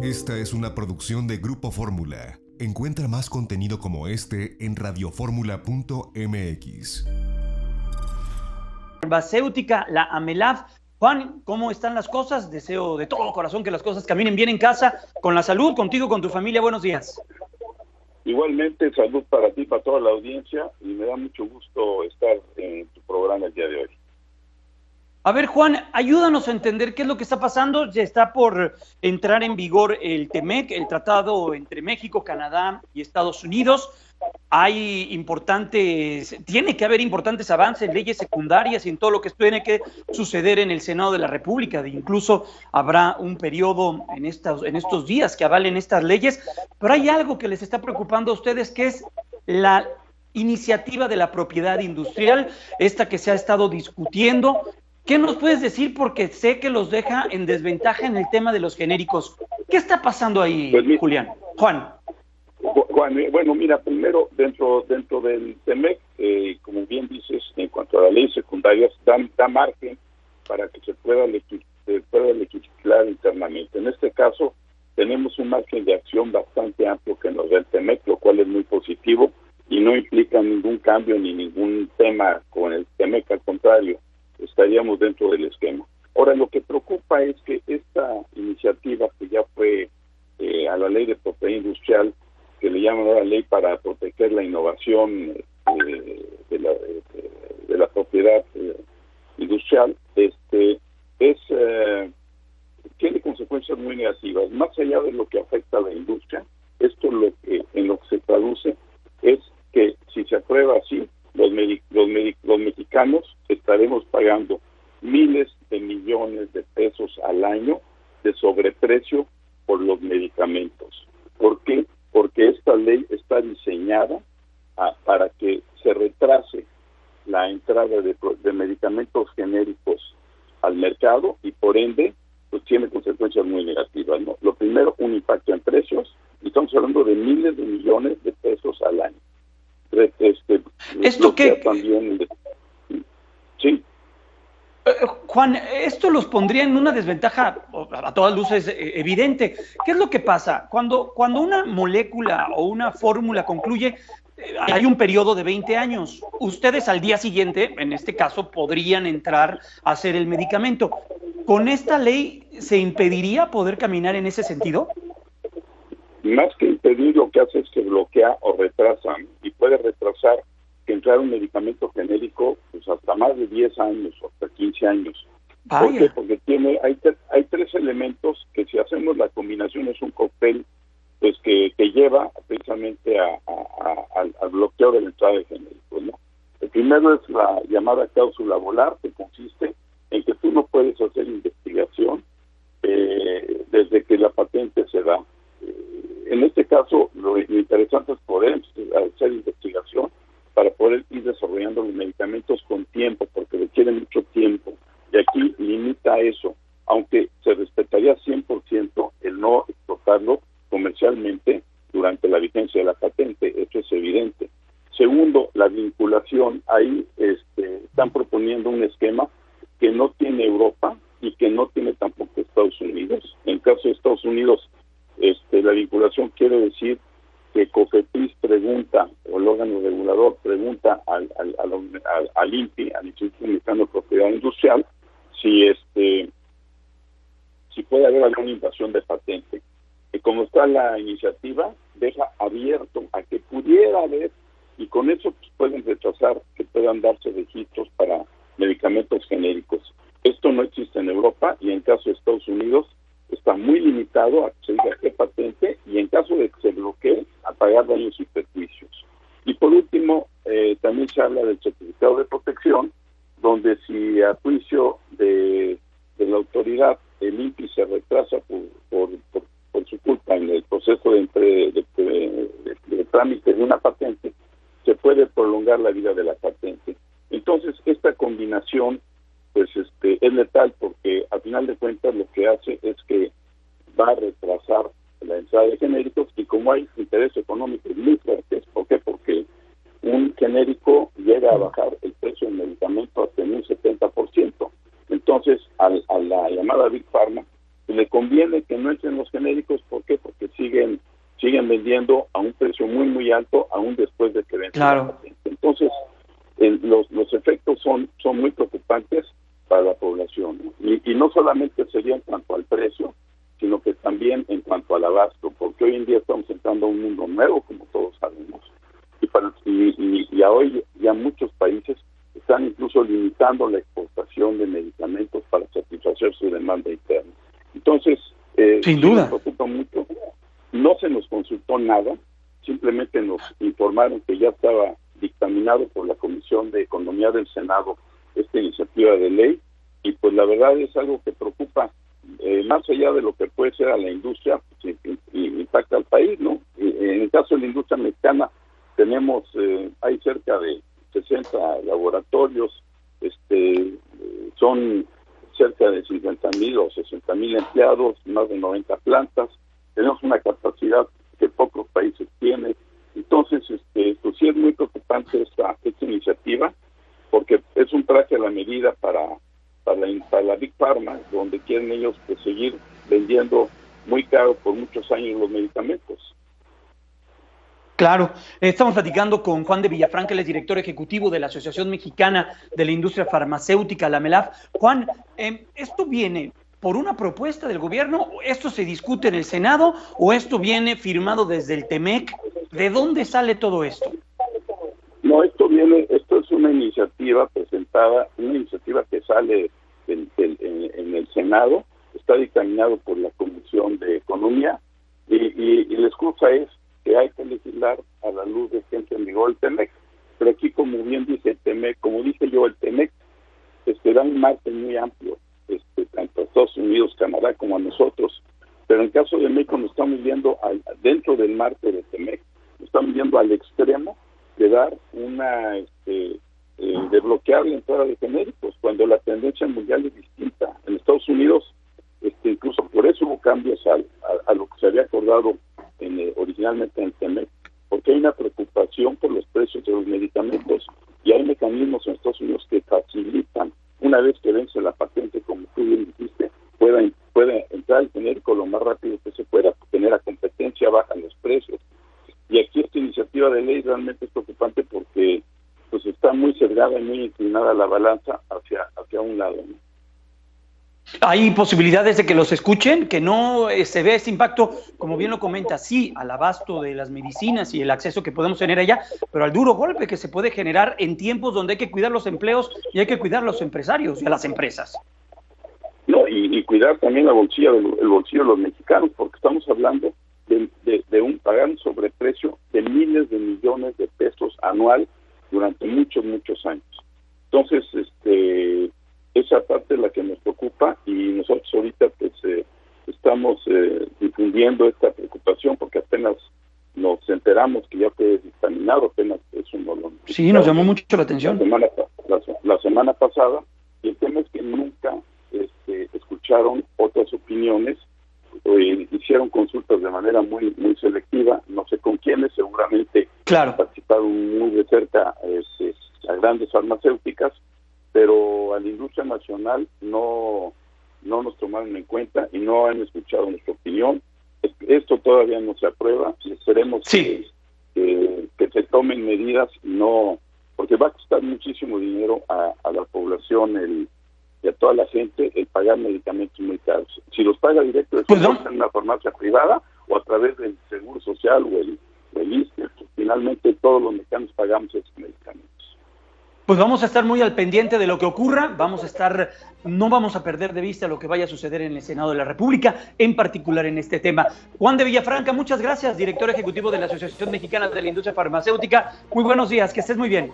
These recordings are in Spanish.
Esta es una producción de Grupo Fórmula. Encuentra más contenido como este en radioformula.mx. Farmacéutica, la Amelaf. Juan, ¿cómo están las cosas? Deseo de todo corazón que las cosas caminen bien en casa, con la salud, contigo, con tu familia. Buenos días. Igualmente, salud para ti, para toda la audiencia, y me da mucho gusto estar en tu programa el día de hoy. A ver, Juan, ayúdanos a entender qué es lo que está pasando. Ya está por entrar en vigor el TEMEC, el tratado entre México, Canadá y Estados Unidos. Tiene que haber importantes avances en leyes secundarias y en todo lo que tiene que suceder en el Senado de la República. Incluso habrá un periodo en estos días que avalen estas leyes. Pero hay algo que les está preocupando a ustedes, que es la iniciativa de la propiedad industrial, esta que se ha estado discutiendo. ¿Qué nos puedes decir? Porque sé que los deja en desventaja en el tema de los genéricos. ¿Qué está pasando ahí, Juan? Juan, bueno, mira, primero, dentro del TEMEC, como bien dices, en cuanto a las leyes secundarias, da margen para que se pueda legislar internamente. En este caso, tenemos un margen de acción bastante amplio que nos da el TEMEC, lo cual es muy positivo y no implica ningún cambio ni ningún tema con el TEMEC, al contrario, estaríamos dentro del esquema. Ahora, lo que preocupa es que esta iniciativa, que ya fue a la ley de propiedad industrial, que le llaman ahora ley para proteger la innovación de la propiedad industrial, tiene consecuencias muy negativas. Más allá de lo que afecta a la industria, esto en lo que se traduce es que si se aprueba así, los mexicanos estaremos pagando miles de millones de pesos al año de sobreprecio por los medicamentos. ¿Por qué? Porque esta ley está diseñada para que se retrase la entrada de medicamentos genéricos al mercado y por ende pues tiene consecuencias muy negativas, ¿no? Lo primero, un impacto en precios, y estamos hablando de miles de millones de pesos al año. ¿Esto qué? También, sí. Juan, esto los pondría en una desventaja a todas luces evidente. ¿Qué es lo que pasa? Cuando una molécula o una fórmula concluye, hay un periodo de 20 años. Ustedes al día siguiente, en este caso, podrían entrar a hacer el medicamento. ¿Con esta ley se impediría poder caminar en ese sentido? Más que impedir, lo que hace es que bloquea o retrasa, y puede retrasar que entrar un medicamento genérico pues hasta más de 10 años o hasta 15 añs. ¿Por qué? Porque hay tres elementos que, si hacemos la combinación, es un cóctel pues que lleva precisamente al bloqueo de la entrada de genéricos, ¿no? El primero es la llamada cláusula volar, que consiste en que tú no puedes hacer investigación desde que la patente se da. En este caso, lo interesante es poder hacer investigación para poder ir desarrollando los medicamentos con tiempo, porque requiere mucho tiempo. Y aquí limita eso, aunque se respetaría 100% el no explotarlo comercialmente durante la vigencia de la patente. Esto es evidente. Segundo, la vinculación. Ahí están proponiendo un esquema que no tiene Europa y que no tiene tampoco Estados Unidos. En caso de Estados Unidos, la vinculación quiere decir que COFEPRIS pregunta, o el órgano regulador pregunta al INPI, al Instituto Mexicano de Propiedad Industrial, si puede haber alguna invasión de patente. Y como está la iniciativa, deja abierto a que pudiera haber, y con eso pues, pueden rechazar que puedan darse registros para medicamentos genéricos. Esto no existe en Europa, y en caso de Estados Unidos está muy limitado a que se diga qué patente, y en caso de que se bloquee, a pagar daños y perjuicios. Y por último, también se habla del certificado de protección, donde si a juicio de la autoridad el INPI se retrasa por su culpa en el proceso de trámite de una patente, se puede prolongar la vida de la patente. Entonces, esta combinación pues es letal, porque al final de cuentas lo que hace es que va a retrasar la entrada de genéricos, y como hay intereses económicos muy fuertes, ¿por qué? Porque un genérico llega a bajar el precio del medicamento hasta en un 70%. Entonces, a la llamada Big Pharma, le conviene que no entren los genéricos. ¿Por qué? Porque siguen vendiendo a un precio muy, muy alto, aún después de que vence la patente. Entonces, los efectos son muy preocupantes para la población, ¿no? Y no solamente sería en cuanto al precio, sino que también en cuanto al abasto, porque hoy en día estamos entrando a un mundo nuevo, como todos sabemos, y hoy ya muchos países están incluso limitando la exportación de medicamentos para satisfacer su demanda interna. Entonces, sin duda, nos preocupa mucho. No se nos consultó nada, simplemente nos informaron que ya estaba dictaminado por la Comisión de Economía del Senado esta iniciativa de ley, y pues la verdad es algo que preocupa, más allá de lo que puede ser a la industria, pues, impacta al país, ¿no? En el caso de la industria mexicana, hay cerca de 60 laboratorios, son cerca de 50,000 o 60,000 empleados, más de 90 plantas, tenemos una capacidad que pocos países tienen. Entonces, pues sí es muy preocupante esta iniciativa, porque es un traje a la medida para la Big Pharma, donde quieren ellos pues seguir vendiendo muy caro por muchos años los medicamentos. Claro, estamos platicando con Juan de Villafranca, él es director ejecutivo de la Asociación Mexicana de la Industria Farmacéutica, la AMELAF. Juan, ¿esto viene por una propuesta del gobierno? ¿Esto se discute en el Senado o esto viene firmado desde el TEMEC? ¿De dónde sale todo esto? No, esto es una iniciativa presentada, una iniciativa que sale en el Senado, está dictaminado por la Comisión de Economía, y la excusa es que hay que legislar a la luz de que entre en vigor el TEMEC. Pero aquí, como bien dice el TEMEC, como dije yo, el TEMEC da un margen muy amplio, tanto a Estados Unidos, Canadá, como a nosotros. Pero en caso de México nos estamos viendo dentro del marco del TEMEC, nos estamos viendo al extremo de dar de bloquear la entrada de genéricos, cuando la tendencia mundial es distinta. En Estados Unidos, incluso por eso hubo cambios a lo que se había acordado originalmente en el TEMEC, porque hay una preocupación por los precios de los medicamentos, y hay mecanismos en Estados Unidos que facilitan, una vez que vence la patente, como tú bien dijiste, pueda entrar el genérico lo más rápido que se pueda, genera competencia, bajan los precios. Y aquí esta iniciativa de ley realmente es preocupante porque pues está muy sesgada y muy inclinada la balanza hacia un lado, ¿no? ¿Hay posibilidades de que los escuchen, que no se vea ese impacto, como bien lo comenta, sí, al abasto de las medicinas y el acceso que podemos tener allá, pero al duro golpe que se puede generar en tiempos donde hay que cuidar los empleos y hay que cuidar a los empresarios y a las empresas? No, y cuidar también el bolsillo de los mexicanos, porque estamos hablando de pagar un sobreprecio de miles de millones de pesos anual durante muchos años. Entonces, esa parte es la que nos preocupa, y nosotros ahorita pues estamos difundiendo esta preocupación, porque apenas nos enteramos que ya fue dictaminado, apenas eso nos lo... Sí, nos llamó mucho la atención. La semana pasada, y el tema es que nunca escucharon otras opiniones, hicieron consultas de manera muy selectiva, no sé con quiénes, seguramente claro, participaron muy de cerca a grandes farmacéuticas, pero a la industria nacional no nos tomaron en cuenta y no han escuchado nuestra opinión. Esto todavía no se aprueba, y esperemos sí, que se tomen medidas, no, porque va a costar muchísimo dinero a la población y a toda la gente el pagar medicamentos muy caros. Si los paga directo pues no, en una farmacia privada o a través del Seguro Social o el ISSSTE, finalmente todos los mexicanos pagamos esos medicamentos. Pues vamos a estar muy al pendiente de lo que ocurra, no vamos a perder de vista lo que vaya a suceder en el Senado de la República, en particular en este tema. Juan de Villafranca, muchas gracias, director ejecutivo de la Asociación Mexicana de la Industria Farmacéutica. Muy buenos días, que estés muy bien.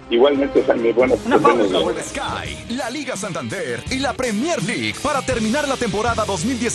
Igualmente, Jaime, buenas tardes. Sky, la Liga Santander y la Premier League para terminar la temporada 2019.